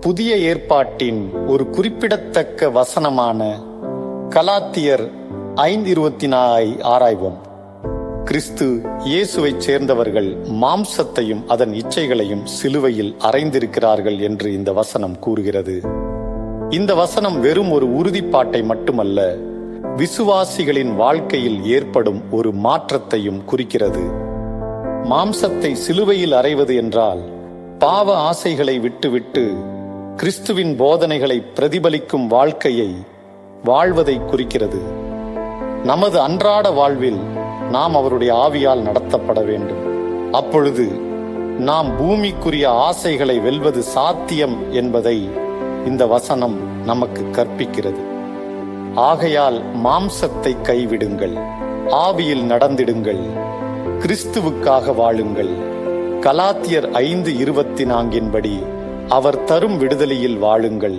புதிய ஏற்பாட்டின் ஒரு குறிப்பிடத்தக்க வசனமான கலாத்தியர் 5:24 ஆராய்வோம். கிறிஸ்து இயேசுவைச் சேர்ந்தவர்கள் மாம்சத்தையும் அதன் இச்சைகளையும் சிலுவையில் அறைந்திருக்கிறார்கள் என்று இந்த வசனம் கூறுகிறது. இந்த வசனம் வெறும் ஒரு உறுதிப்பாட்டை மட்டுமல்ல, விசுவாசிகளின் வாழ்க்கையில் ஏற்படும் ஒரு மாற்றத்தையும் குறிக்கிறது. மாம்சத்தை சிலுவையில் அறைவது என்றால் பாவ ஆசைகளை விட்டுவிட்டு கிறிஸ்துவின் போதனைகளை பிரதிபலிக்கும் வாழ்க்கையை வாழ்வதை குறிக்கிறது. நமது அன்றாட வாழ்வில் நாம் அவருடைய ஆவியால் நடத்தப்பட வேண்டும். அப்பொழுது நாம் பூமிக்குரிய ஆசைகளை வெல்வது சாத்தியம் என்பதை இந்த வசனம் நமக்கு கற்பிக்கிறது. ஆகையால் மாம்சத்தை கைவிடுங்கள், ஆவியில் நடந்திடுங்கள், கிறிஸ்துவுக்காக வாழுங்கள். கலாத்தியர் 5:24 படி அவர் தரும் விடுதலையில் வாழுங்கள்.